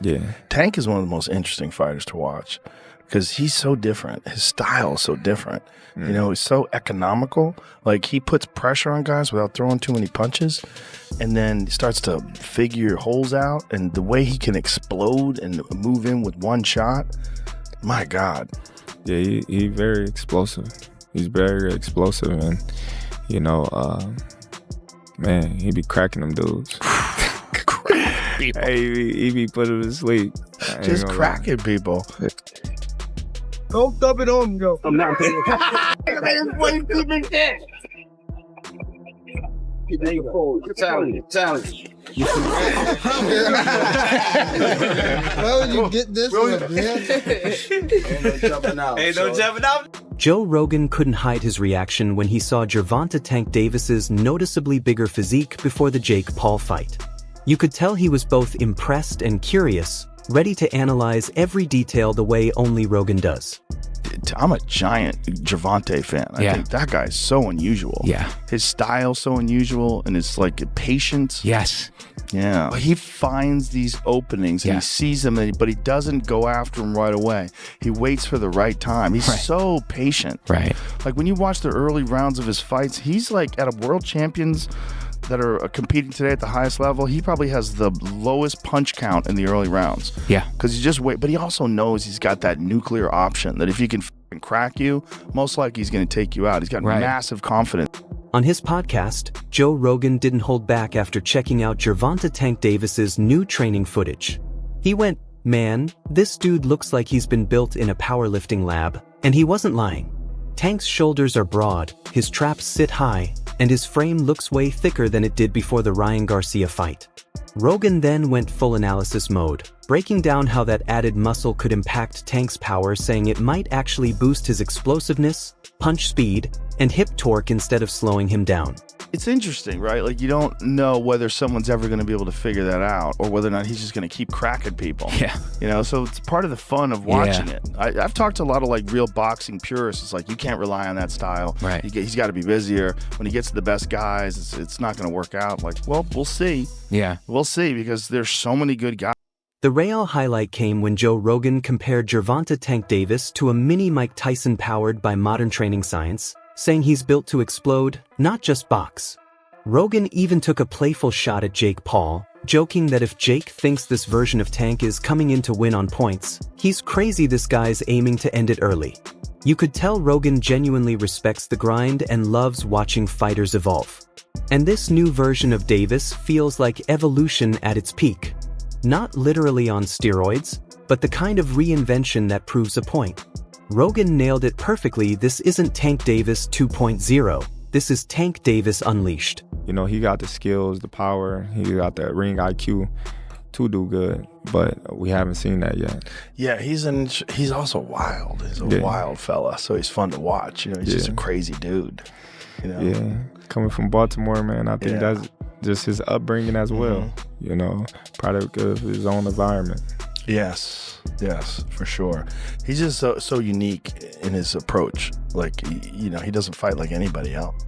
Yeah. Tank is one of the most interesting fighters to watch because he's so different. His style is so different. You know, he's so economical. Like, he puts pressure on guys without throwing too many punches, and then starts to figure holes out. And the way he can explode and move in with one shot, my God. Yeah, he very explosive. He's very explosive, and, you know, man, he be cracking them dudes. Hey, he be putting them to sleep. Just cracking people. Don't dub it on, yo. I'm not paying. Challenge. Well, you get this one, man. Ain't no jumping out. Joe Rogan couldn't hide his reaction when he saw Gervonta Tank Davis's noticeably bigger physique before the Jake Paul fight. You could tell he was both impressed and curious, ready to analyze every detail the way only Rogan does. I'm a giant Gervonta fan. I think that guy's so unusual. Yeah. His style's so unusual, and it's like patience. Yes. Yeah. He finds these openings and he sees them, but he doesn't go after them right away. He waits for the right time. He's so patient. Right. Like, when you watch the early rounds of his fights, he's like at a world champions that are competing today at the highest level. He probably has the lowest punch count in the early rounds. Yeah. Because he just wait, but he also knows he's got that nuclear option that if he can crack you, most likely he's going to take you out. He's got massive confidence. On his podcast, Joe Rogan didn't hold back after checking out Gervonta Tank Davis's new training footage. He went, "Man, this dude looks like he's been built in a powerlifting lab," and he wasn't lying. Tank's shoulders are broad, his traps sit high, and his frame looks way thicker than it did before the Ryan Garcia fight. Rogan then went full analysis mode, breaking down how that added muscle could impact Tank's power, saying it might actually boost his explosiveness, punch speed, and hip torque instead of slowing him down. It's interesting, right? Like, you don't know whether someone's ever going to be able to figure that out or whether or not he's just going to keep cracking people. Yeah. You know, so it's part of the fun of watching it. I've talked to a lot of like real boxing purists. It's like, you can't rely on that style. Right. He's got to be busier. When he gets to the best guys, it's not going to work out. Like, well, we'll see. Yeah. We'll see, because there's so many good guys. The real highlight came when Joe Rogan compared Gervonta Tank Davis to a mini Mike Tyson powered by modern training science, saying he's built to explode, not just box. Rogan even took a playful shot at Jake Paul, joking that if Jake thinks this version of Tank is coming in to win on points, he's crazy. This guy's aiming to end it early. You could tell Rogan genuinely respects the grind and loves watching fighters evolve. And this new version of Davis feels like evolution at its peak. Not literally on steroids, but the kind of reinvention that proves a point. Rogan nailed it perfectly. This isn't Tank Davis 2.0. This is Tank Davis Unleashed. You know, he got the skills, the power, he got that ring IQ to do good, but we haven't seen that yet. Yeah, he's also wild. He's a wild fella, so he's fun to watch. You know, he's just a crazy dude. You know? Yeah, coming from Baltimore, man, I think that's just his upbringing as well. You know, product of his own environment. Yes, for sure. He's just so unique in his approach. Like, you know, he doesn't fight like anybody else.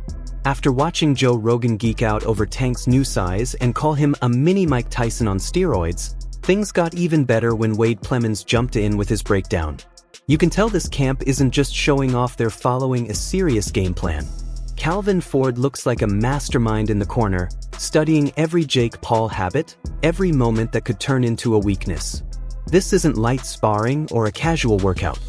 After watching Joe Rogan geek out over Tank's new size and call him a mini Mike Tyson on steroids, things got even better when Wade Plemons jumped in with his breakdown. You can tell this camp isn't just showing off, they're following a serious game plan. Calvin Ford looks like a mastermind in the corner, studying every Jake Paul habit, every moment that could turn into a weakness. This isn't light sparring or a casual workout.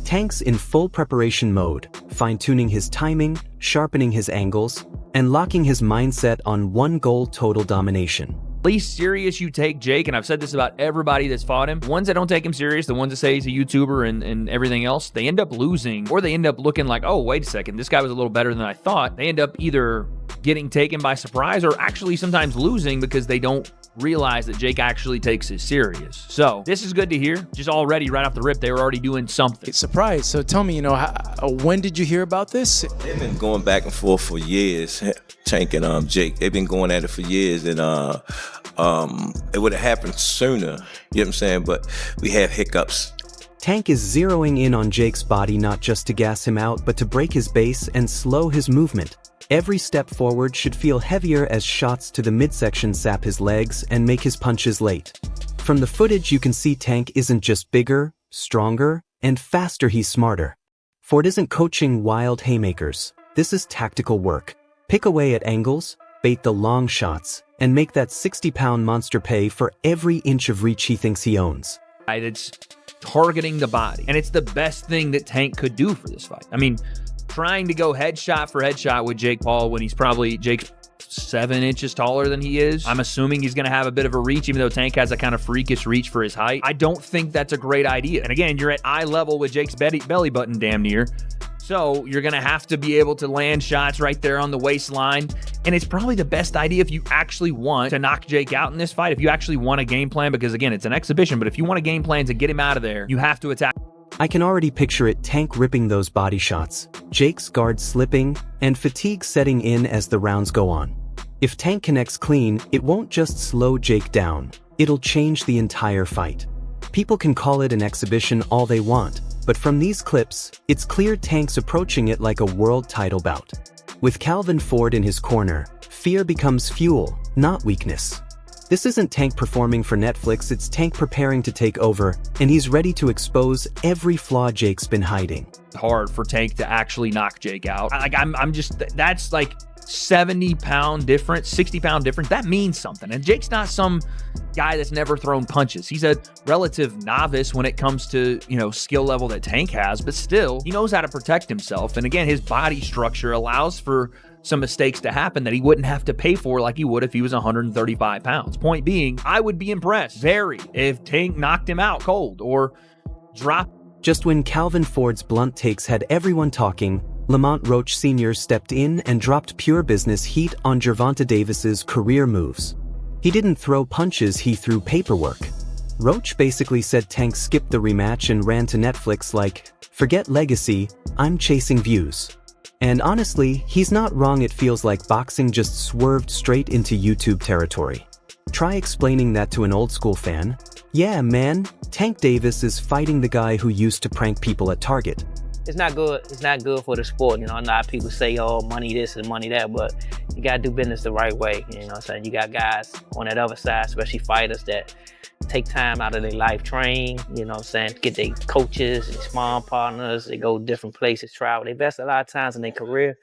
Tank's in full preparation mode, fine-tuning his timing, sharpening his angles, and locking his mindset on one goal: total domination. Least serious you take Jake, and I've said this about everybody that's fought him, the ones that don't take him serious, the ones that say he's a YouTuber and everything else, they end up losing, or they end up looking like, oh, wait a second, this guy was a little better than I thought. They end up either getting taken by surprise or actually sometimes losing because they don't realize that Jake actually takes it serious. So this is good to hear. Just already right off the rip, they were already doing something. Surprise. So tell me, when did you hear about this? They've been going back and forth for years, Tank and Jake. They've been going at it for years, and it would have happened sooner, you know what I'm saying? But we had hiccups. Tank is zeroing in on Jake's body not just to gas him out, but to break his base and slow his movement. Every step forward should feel heavier as shots to the midsection sap his legs and make his punches late. From the footage you can see Tank isn't just bigger, stronger, and faster, he's smarter. Ford isn't coaching wild haymakers. This is tactical work. Pick away at angles, bait the long shots, and make that 60-pound monster pay for every inch of reach he thinks he owns. It's targeting the body, and it's the best thing that Tank could do for this fight. I mean, trying to go headshot for headshot with Jake Paul when he's probably Jake's 7 inches taller than he is. I'm assuming he's going to have a bit of a reach, even though Tank has a kind of freakish reach for his height. I don't think that's a great idea. And again, you're at eye level with Jake's belly button damn near. So you're going to have to be able to land shots right there on the waistline. And it's probably the best idea if you actually want to knock Jake out in this fight, if you actually want a game plan, because again, it's an exhibition, but if you want a game plan to get him out of there, you have to attack. I can already picture it, Tank ripping those body shots, Jake's guard slipping, and fatigue setting in as the rounds go on. If Tank connects clean, it won't just slow Jake down, it'll change the entire fight. People can call it an exhibition all they want, but from these clips, it's clear Tank's approaching it like a world title bout. With Calvin Ford in his corner, fear becomes fuel, not weakness. This isn't Tank performing for Netflix, it's Tank preparing to take over, and he's ready to expose every flaw Jake's been hiding. Hard for Tank to actually knock Jake out. That's like 70-pound difference, 60-pound difference. That means something. And Jake's not some guy that's never thrown punches. He's a relative novice when it comes to, skill level that Tank has, but still, he knows how to protect himself. And again, his body structure allows for some mistakes to happen that he wouldn't have to pay for like he would if he was 135 pounds. Point being, I would be impressed, very, if Tank knocked him out cold or dropped. Just when Calvin Ford's blunt takes had everyone talking, Lamont Roach Sr. stepped in and dropped pure business heat on Gervonta Davis's career moves. He didn't throw punches, he threw paperwork. Roach basically said Tank skipped the rematch and ran to Netflix like, forget legacy, I'm chasing views. And honestly, he's not wrong, it feels like boxing just swerved straight into YouTube territory. Try explaining that to an old school fan. Yeah man, Tank Davis is fighting the guy who used to prank people at Target. It's not good. It's not good for the sport. A lot of people say, oh, money this and money that, but you got to do business the right way. What I'm saying? You got guys on that other side, especially fighters, that take time out of their life, train, what I'm saying, get their coaches and sparring partners. They go different places, travel. They invest a lot of times in their career,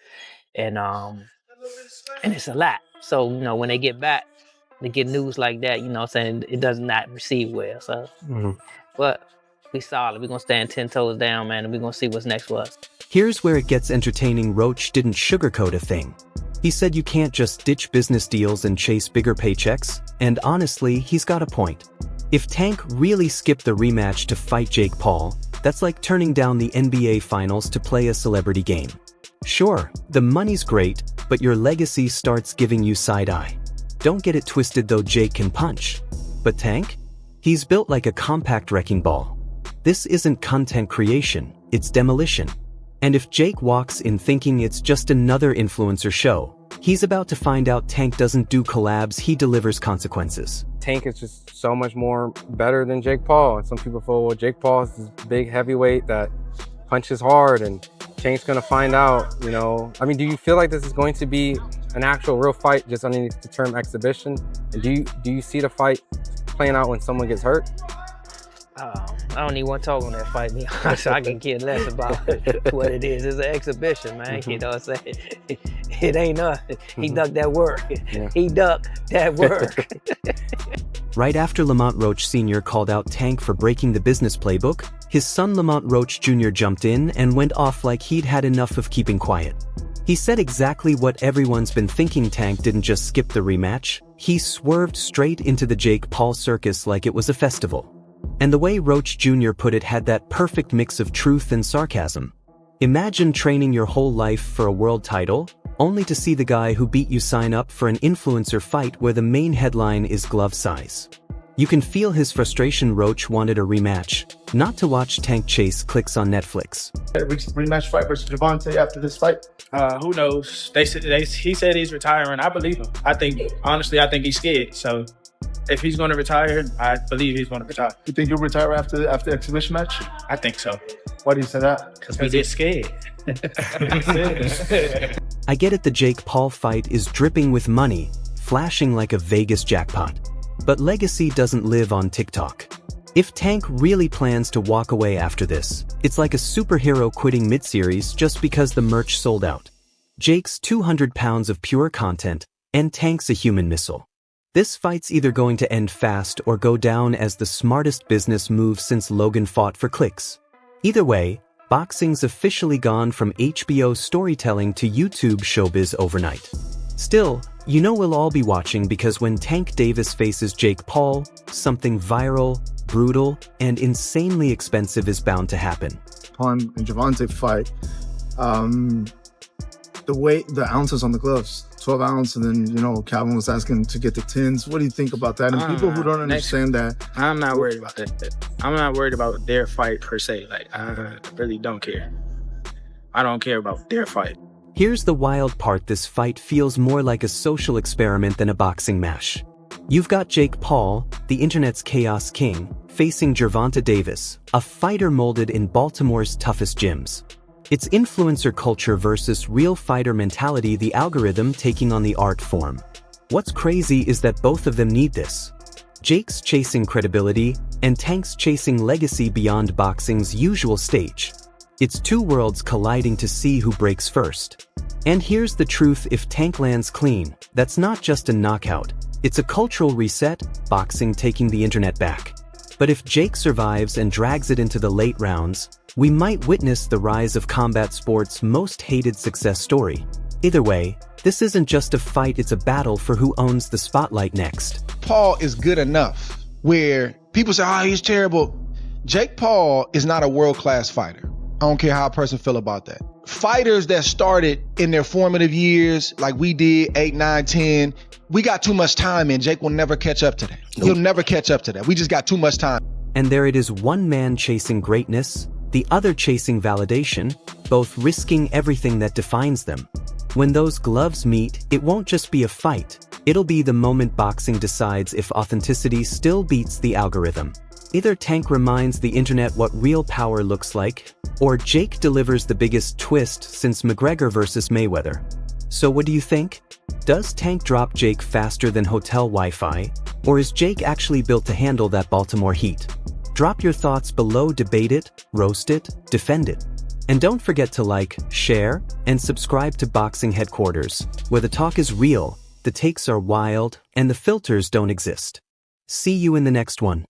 and it's a lot. So, when they get back, they get news like that, what I'm saying, it does not receive well. So, but we solid. We're going to stand 10 toes down, man, and we're going to see what's next for us. Here's where it gets entertaining. Roach didn't sugarcoat a thing. He said you can't just ditch business deals and chase bigger paychecks, and honestly, he's got a point. If Tank really skipped the rematch to fight Jake Paul, that's like turning down the NBA Finals to play a celebrity game. Sure, the money's great, but your legacy starts giving you side-eye. Don't get it twisted though, Jake can punch. But Tank? He's built like a compact wrecking ball. This isn't content creation, it's demolition. And if Jake walks in thinking it's just another influencer show, he's about to find out Tank doesn't do collabs, he delivers consequences. Tank is just so much more better than Jake Paul. And some people feel, well, Jake Paul is this big heavyweight that punches hard, and Tank's gonna find out, do you feel like this is going to be an actual real fight just underneath the term exhibition? And do you see the fight playing out when someone gets hurt? I don't even want to talk on that fight, me. So I can care less about what it is. It's an exhibition, man. You know what I'm saying? It ain't nothing. He ducked that work. Yeah. He ducked that work. Right after Lamont Roach Sr. called out Tank for breaking the business playbook, his son Lamont Roach Jr. jumped in and went off like he'd had enough of keeping quiet. He said exactly what everyone's been thinking. Tank didn't just skip the rematch, he swerved straight into the Jake Paul circus like it was a festival. And the way Roach Jr. put it had that perfect mix of truth and sarcasm. Imagine training your whole life for a world title, only to see the guy who beat you sign up for an influencer fight where the main headline is glove size. You can feel his frustration. Roach wanted a rematch, not to watch Tank chase clicks on Netflix. Rematch fight versus Gervonta after this fight? Who knows? He said he's retiring. I believe him. Honestly, I think he's scared. So if he's going to retire, I believe he's going to retire. You think you'll retire after the exhibition match? I think so. Why do you say that? Because we get scared. I get it, the Jake Paul fight is dripping with money, flashing like a Vegas jackpot. But legacy doesn't live on TikTok. If Tank really plans to walk away after this, it's like a superhero quitting mid-series just because the merch sold out. Jake's 200 pounds of pure content, and Tank's a human missile. This fight's either going to end fast or go down as the smartest business move since Logan fought for clicks. Either way, boxing's officially gone from HBO storytelling to YouTube showbiz overnight. Still, you know we'll all be watching because when Tank Davis faces Jake Paul, something viral, brutal, and insanely expensive is bound to happen. Paul and Gervonta fight, the ounces on the gloves, 12 ounce, and then, you know, Calvin was asking to get the 10s. What do you think about that? And people who don't understand that. I'm not worried about that. I'm not worried about their fight per se. Like, I really don't care. I don't care about their fight. Here's the wild part: this fight feels more like a social experiment than a boxing match. You've got Jake Paul, the internet's chaos king, facing Gervonta Davis, a fighter molded in Baltimore's toughest gyms. It's influencer culture versus real fighter mentality, the algorithm taking on the art form. What's crazy is that both of them need this. Jake's chasing credibility, and Tank's chasing legacy beyond boxing's usual stage. It's two worlds colliding to see who breaks first. And here's the truth: if Tank lands clean, that's not just a knockout, it's a cultural reset, boxing taking the internet back. But if Jake survives and drags it into the late rounds, we might witness the rise of combat sports' most hated success story. Either way, this isn't just a fight, it's a battle for who owns the spotlight next. Paul is good enough where people say, oh, he's terrible. Jake Paul is not a world-class fighter. I don't care how a person feel about that. Fighters that started in their formative years, like we did, 8, 9, 10, we got too much time in. Jake will never catch up to that. He'll never catch up to that. We just got too much time. And there it is, one man chasing greatness, the other chasing validation, both risking everything that defines them. When those gloves meet, it won't just be a fight. It'll be the moment boxing decides if authenticity still beats the algorithm. Either Tank reminds the internet what real power looks like, or Jake delivers the biggest twist since McGregor versus Mayweather. So what do you think? Does Tank drop Jake faster than hotel Wi-Fi, or is Jake actually built to handle that Baltimore heat? Drop your thoughts below, debate it, roast it, defend it. And don't forget to like, share, and subscribe to Boxing Headquarters, where the talk is real, the takes are wild, and the filters don't exist. See you in the next one.